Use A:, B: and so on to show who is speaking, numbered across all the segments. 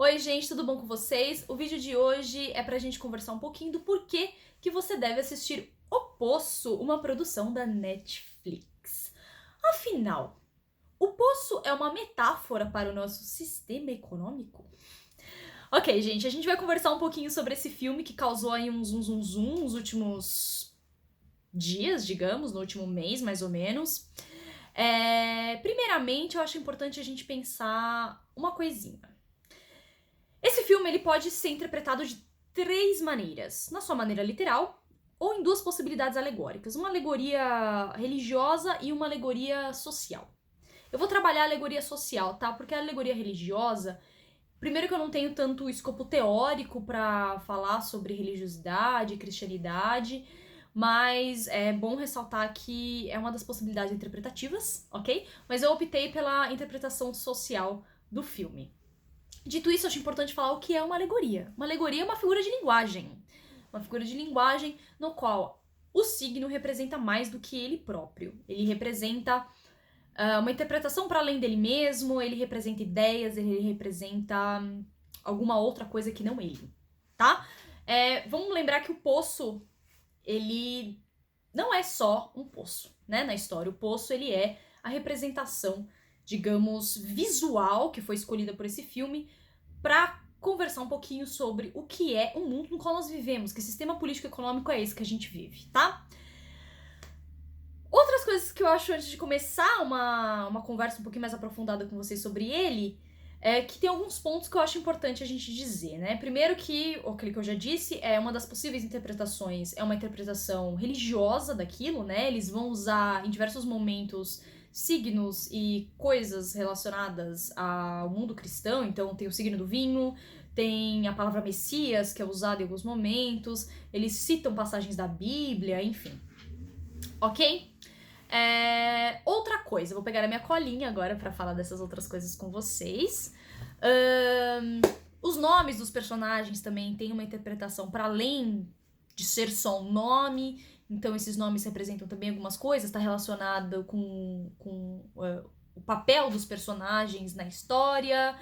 A: Oi, gente, tudo bom com vocês? O vídeo de hoje é pra gente conversar um pouquinho do porquê que você deve assistir O Poço, uma produção da Netflix. Afinal, o poço é uma metáfora para o nosso sistema econômico? Ok, gente, a gente vai conversar um pouquinho sobre esse filme que causou aí um zum nos últimos dias, digamos, no último mês, mais ou menos. Primeiramente, eu acho importante a gente pensar uma coisinha. Esse filme ele pode ser interpretado de três maneiras. Na sua maneira literal, ou em duas possibilidades alegóricas. Uma alegoria religiosa e uma alegoria social. Eu vou trabalhar a alegoria social, tá? Porque a alegoria religiosa, primeiro que eu não tenho tanto escopo teórico pra falar sobre religiosidade, cristianidade, mas é bom ressaltar que é uma das possibilidades interpretativas, ok? Mas eu optei pela interpretação social do filme. Dito isso, eu acho importante falar o que é uma alegoria. Uma alegoria é uma figura de linguagem. Uma figura de linguagem no qual o signo representa mais do que ele próprio. Ele representa uma interpretação para além dele mesmo, ele representa ideias, ele representa alguma outra coisa que não ele, tá? Vamos lembrar que o poço, ele não é só um poço, né, na história. O poço, ele é a representação, digamos, visual que foi escolhida por esse filme para conversar um pouquinho sobre o que é o mundo no qual nós vivemos, que sistema político-econômico é esse que a gente vive, tá? Outras coisas que eu acho antes de começar uma conversa um pouquinho mais aprofundada com vocês sobre ele, é que tem alguns pontos que eu acho importante a gente dizer, né? Primeiro que, aquilo que eu já disse, é uma das possíveis interpretações, é uma interpretação religiosa daquilo, né? Eles vão usar em diversos momentos signos e coisas relacionadas ao mundo cristão, então tem o signo do vinho, tem a palavra Messias, que é usada em alguns momentos, eles citam passagens da Bíblia, enfim. Ok? Outra coisa, vou pegar a minha colinha agora pra falar dessas outras coisas com vocês. Os nomes dos personagens também têm uma interpretação para além de ser só um nome, então esses nomes representam também algumas coisas, está relacionado com o papel dos personagens na história,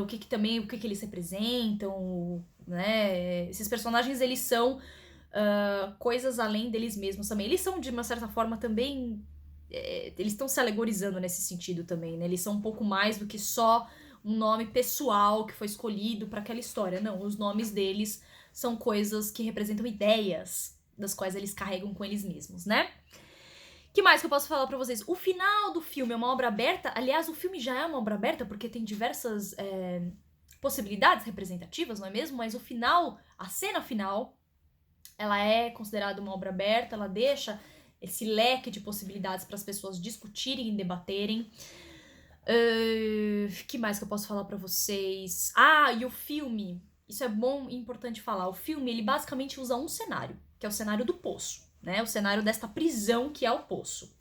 A: o que eles representam, né? Esses personagens, eles são coisas além deles mesmos também. Eles são, de uma certa forma, também... eles estão se alegorizando nesse sentido também, né? Eles são um pouco mais do que só um nome pessoal que foi escolhido para aquela história. Não, os nomes deles são coisas que representam ideias das quais eles carregam com eles mesmos, né? Que mais que eu posso falar pra vocês? O final do filme é uma obra aberta. Aliás, o filme já é uma obra aberta porque tem diversas possibilidades representativas, não é mesmo? Mas o final, a cena final, ela é considerada uma obra aberta, ela deixa esse leque de possibilidades para as pessoas discutirem e debaterem. Que mais que eu posso falar pra vocês? E o filme, isso é bom e importante falar. O filme, ele basicamente usa um cenário, que é o cenário do poço, né? O cenário desta prisão que é o poço.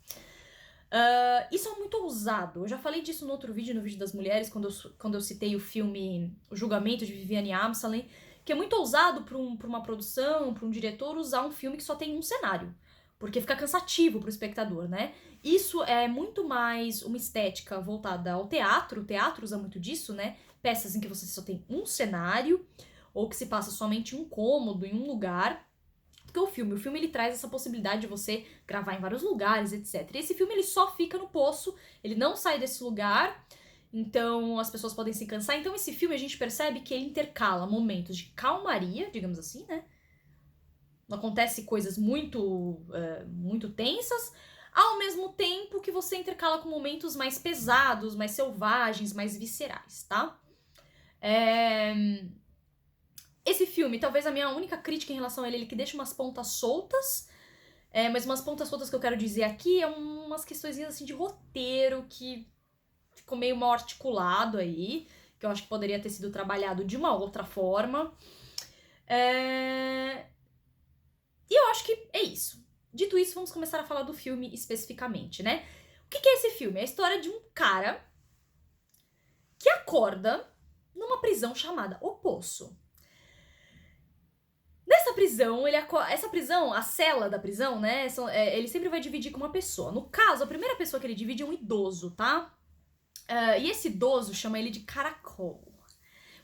A: Isso é muito ousado. Eu já falei disso no outro vídeo, no vídeo das mulheres, quando eu citei o filme O Julgamento de Viviane Amsalen, que é muito ousado pra uma produção, pra um diretor usar um filme que só tem um cenário. Porque fica cansativo pro espectador, né? Isso é muito mais uma estética voltada ao teatro. O teatro usa muito disso, né? Peças em que você só tem um cenário, ou que se passa somente um cômodo, em um lugar. Porque o filme ele traz essa possibilidade de você gravar em vários lugares, etc. E esse filme ele só fica no poço, ele não sai desse lugar, então as pessoas podem se cansar. Então esse filme a gente percebe que ele intercala momentos de calmaria, digamos assim, né? Não acontece coisas muito tensas, ao mesmo tempo que você intercala com momentos mais pesados, mais selvagens, mais viscerais, tá? Esse filme, talvez a minha única crítica em relação a ele é que deixa umas pontas soltas, mas umas pontas soltas que eu quero dizer aqui é umas questões assim de roteiro que ficou meio mal articulado aí, que eu acho que poderia ter sido trabalhado de uma outra forma. E eu acho que é isso. Dito isso, vamos começar a falar do filme especificamente, né? O que é esse filme? É a história de um cara que acorda numa prisão chamada O Poço. Nessa prisão, essa prisão, a cela da prisão, né, ele sempre vai dividir com uma pessoa. No caso, a primeira pessoa que ele divide é um idoso, tá? E esse idoso chama ele de Caracol.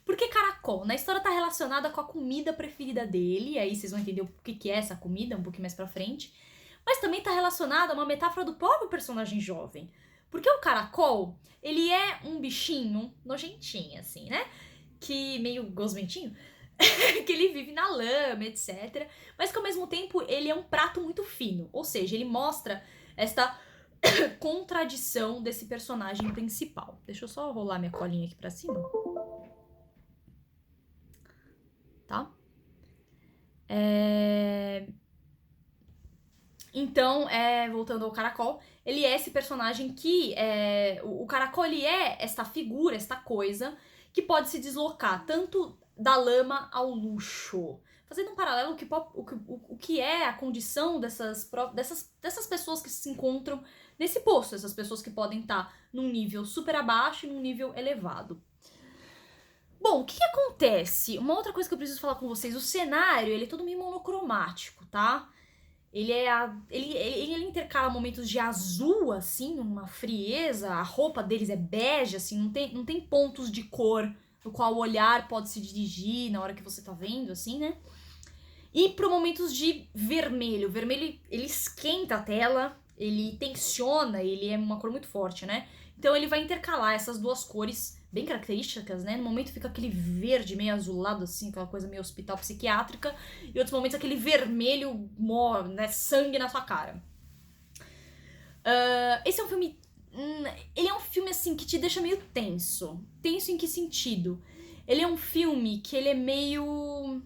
A: Por que caracol? Na história tá relacionada com a comida preferida dele, aí vocês vão entender o que é essa comida um pouquinho mais pra frente. Mas também tá relacionada a uma metáfora do próprio personagem jovem. Porque o caracol, ele é um bichinho nojentinho, assim, né? Que meio gosmentinho, que ele vive na lama, etc. Mas que ao mesmo tempo ele é um prato muito fino. Ou seja, ele mostra esta contradição desse personagem principal. Deixa eu só rolar minha colinha aqui pra cima. Tá? Então, voltando ao caracol, ele é esse personagem que... o caracol, ele é esta figura, esta coisa, que pode se deslocar tanto da lama ao luxo. Fazendo um paralelo o que é a condição dessas pessoas que se encontram nesse poço. Essas pessoas que podem estar num nível super abaixo e num nível elevado. Bom, o que acontece? Uma outra coisa que eu preciso falar com vocês. O cenário, ele é todo meio monocromático, tá? Ele intercala momentos de azul, assim, uma frieza. A roupa deles é bege, assim, não tem pontos de cor no qual o olhar pode se dirigir na hora que você tá vendo, assim, né? E para momentos de vermelho. O vermelho, ele esquenta a tela, ele tensiona, ele é uma cor muito forte, né? Então ele vai intercalar essas duas cores bem características, né? No momento fica aquele verde meio azulado, assim, aquela coisa meio hospital psiquiátrica. E outros momentos aquele vermelho, né? Sangue na sua cara. Esse é um filme... ele é um filme, assim, que te deixa meio tenso. Tenso em que sentido? Ele é um filme que ele é meio...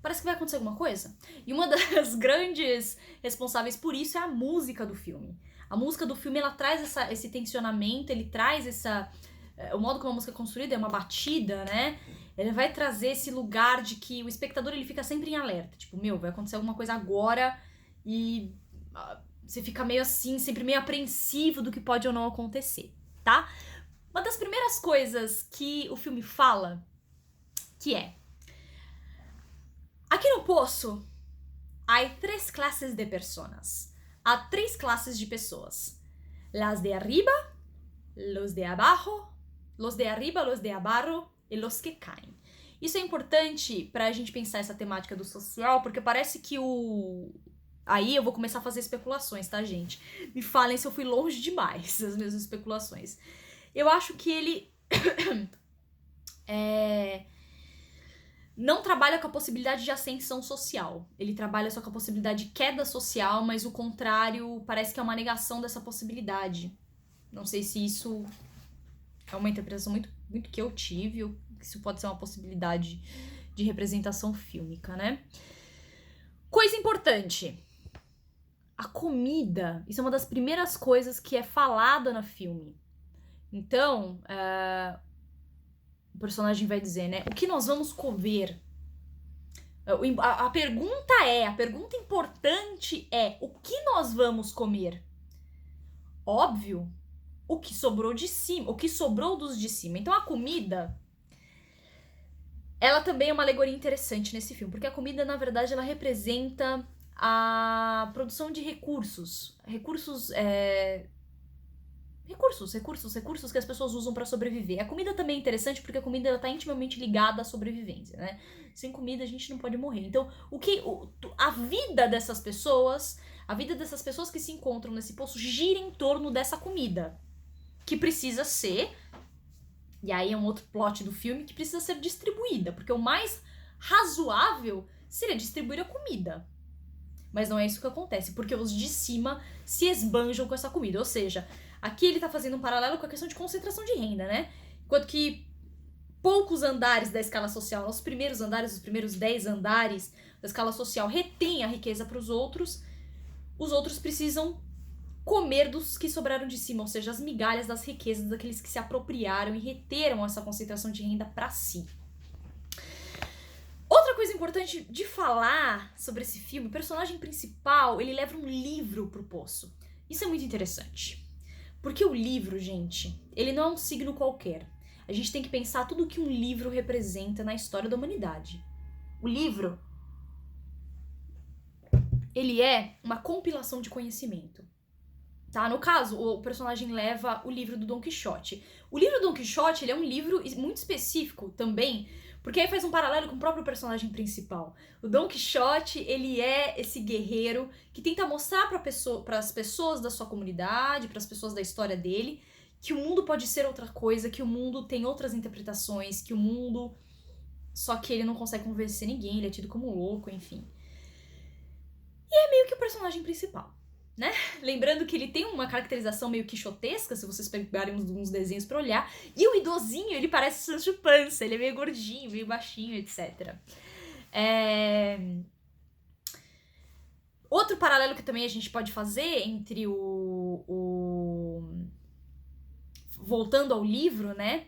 A: parece que vai acontecer alguma coisa. E uma das grandes responsáveis por isso é a música do filme. A música do filme, ela traz esse tensionamento, ele traz o modo como a música é construída é uma batida, né? Ele vai trazer esse lugar de que o espectador, ele fica sempre em alerta. Tipo, vai acontecer alguma coisa agora e você fica meio assim, sempre meio apreensivo do que pode ou não acontecer, tá? Uma das primeiras coisas que o filme fala, que é: aqui no poço, há 3 classes de personas. Há 3 classes de pessoas. Las de arriba, los de abajo, los de arriba, los de abajo e los que caem. Isso é importante pra gente pensar essa temática do social, porque parece que Aí eu vou começar a fazer especulações, tá, gente? Me falem se eu fui longe demais das minhas especulações. Eu acho que ele... não trabalha com a possibilidade de ascensão social. Ele trabalha só com a possibilidade de queda social, mas o contrário parece que é uma negação dessa possibilidade. Não sei se isso é uma interpretação muito, muito que eu tive, ou isso pode ser uma possibilidade de representação fílmica, né? Coisa importante. A comida, isso é uma das primeiras coisas que é falada no filme. Então, o personagem vai dizer, né? O que nós vamos comer? A pergunta importante é: o que nós vamos comer? Óbvio, o que sobrou de cima, o que sobrou dos de cima. Então a comida, ela também é uma alegoria interessante nesse filme, porque a comida, na verdade, ela representa a produção de recursos que as pessoas usam pra sobreviver. A comida também é interessante porque a comida ela tá intimamente ligada à sobrevivência, né? Sem comida a gente não pode morrer. Então, a vida dessas pessoas que se encontram nesse poço gira em torno dessa comida, que precisa ser, e aí é um outro plot do filme, que precisa ser distribuída, porque o mais razoável seria distribuir a comida. Mas não é isso que acontece, porque os de cima se esbanjam com essa comida. Ou seja, aqui ele tá fazendo um paralelo com a questão de concentração de renda, né? Enquanto que poucos andares da escala social, os primeiros 10 andares da escala social retêm a riqueza para os outros precisam comer dos que sobraram de cima, ou seja, as migalhas das riquezas daqueles que se apropriaram e reteram essa concentração de renda para si. Outra coisa importante de falar sobre esse filme, o personagem principal, ele leva um livro pro poço. Isso é muito interessante. Porque o livro, gente, ele não é um signo qualquer. A gente tem que pensar tudo o que um livro representa na história da humanidade. O livro, ele é uma compilação de conhecimento. Tá? No caso, o personagem leva o livro do Don Quixote. O livro do Don Quixote, ele é um livro muito específico também, porque aí faz um paralelo com o próprio personagem principal. O Don Quixote, ele é esse guerreiro que tenta mostrar para as pessoas da sua comunidade, para as pessoas da história dele, que o mundo pode ser outra coisa, que o mundo tem outras interpretações, que o mundo... Só que ele não consegue convencer ninguém, ele é tido como louco, enfim. E é meio que o personagem principal, né? Lembrando que ele tem uma caracterização meio quixotesca, se vocês pegarem uns desenhos pra olhar. E o idosinho, ele parece Sancho Panza, ele é meio gordinho, meio baixinho, etc. Outro paralelo que também a gente pode fazer entre voltando ao livro, né?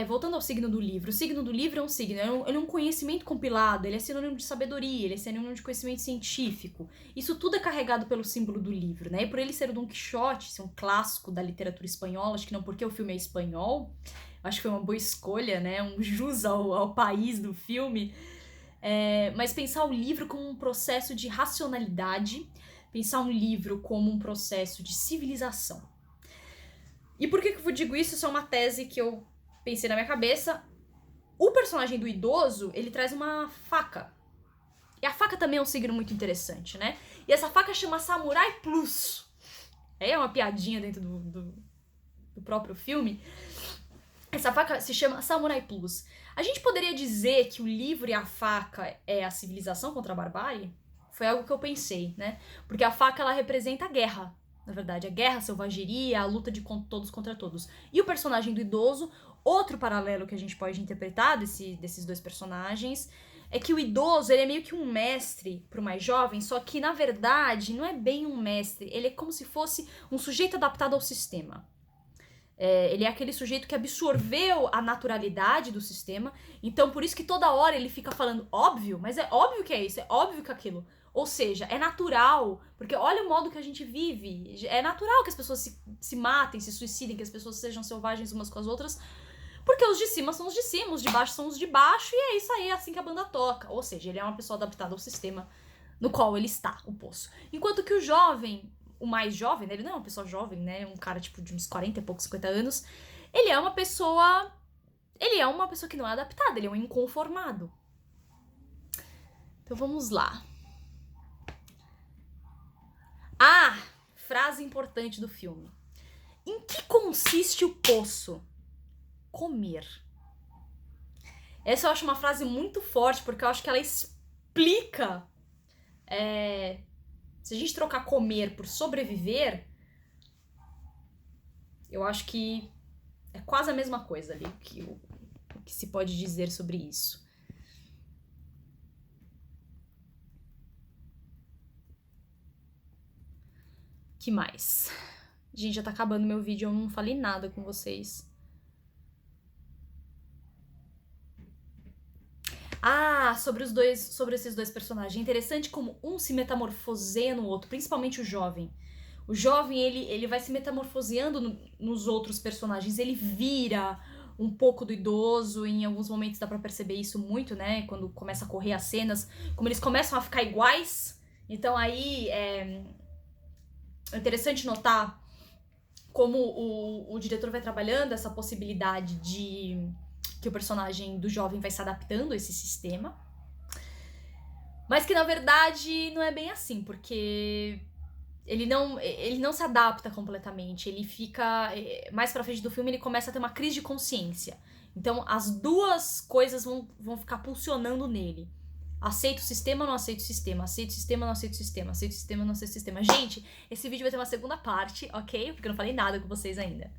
A: Voltando ao signo do livro. O signo do livro é um signo, ele é um conhecimento compilado, ele é sinônimo de sabedoria, ele é sinônimo de conhecimento científico. Isso tudo é carregado pelo símbolo do livro, né? E por ele ser o Don Quixote, ser um clássico da literatura espanhola, acho que não porque o filme é espanhol, acho que foi uma boa escolha, né? Um jus ao país do filme. Mas pensar o livro como um processo de racionalidade, pensar um livro como um processo de civilização. E por que eu digo isso? Isso é uma tese que eu pensei na minha cabeça. O personagem do idoso, ele traz uma faca. E a faca também é um signo muito interessante, né? E essa faca chama Samurai Plus. É uma piadinha dentro do próprio filme. Essa faca se chama Samurai Plus. A gente poderia dizer que o livro e a faca é a civilização contra a barbárie? Foi algo que eu pensei, né? Porque a faca, ela representa a guerra. Na verdade, a guerra, a selvageria, a luta de todos contra todos. E o personagem do idoso, outro paralelo que a gente pode interpretar desses dois personagens, é que o idoso, ele é meio que um mestre pro mais jovem, só que, na verdade, não é bem um mestre. Ele é como se fosse um sujeito adaptado ao sistema. Ele é aquele sujeito que absorveu a naturalidade do sistema, então por isso que toda hora ele fica falando óbvio, mas é óbvio que é isso, é óbvio que é aquilo. Ou seja, é natural, porque olha o modo que a gente vive. É natural que as pessoas se matem, se suicidem, que as pessoas sejam selvagens umas com as outras, porque os de cima são os de cima, os de baixo são os de baixo, e é isso aí, é assim que a banda toca. Ou seja, ele é uma pessoa adaptada ao sistema no qual ele está, o poço. Enquanto que o jovem, o mais jovem, né, ele não é uma pessoa jovem, né, um cara tipo de uns 40 e poucos, 50 anos, ele é uma pessoa que não é adaptada, ele é um inconformado. Então vamos lá. Frase importante do filme. Em que consiste o poço? Comer. Essa eu acho uma frase muito forte, porque eu acho que ela explica... se a gente trocar comer por sobreviver, eu acho que é quase a mesma coisa ali, o que se pode dizer sobre isso. Que mais? Gente, já tá acabando meu vídeo, eu não falei nada com vocês. Sobre esses dois personagens. É interessante como um se metamorfoseia no outro, principalmente o jovem. O jovem, ele vai se metamorfoseando nos outros personagens. Ele vira um pouco do idoso, em alguns momentos dá pra perceber isso muito, né? Quando começa a correr as cenas, como eles começam a ficar iguais. Então aí é interessante notar como o diretor vai trabalhando essa possibilidade de que o personagem do jovem vai se adaptando a esse sistema. Mas que, na verdade, não é bem assim, porque ele não se adapta completamente. Ele fica... Mais pra frente do filme, ele começa a ter uma crise de consciência. Então, as duas coisas vão ficar pulsionando nele. Aceito o sistema, não aceito o sistema. Aceito o sistema, não aceito o sistema. Aceito o sistema, não aceito o sistema. Gente, esse vídeo vai ter uma segunda parte, ok? Porque eu não falei nada com vocês ainda.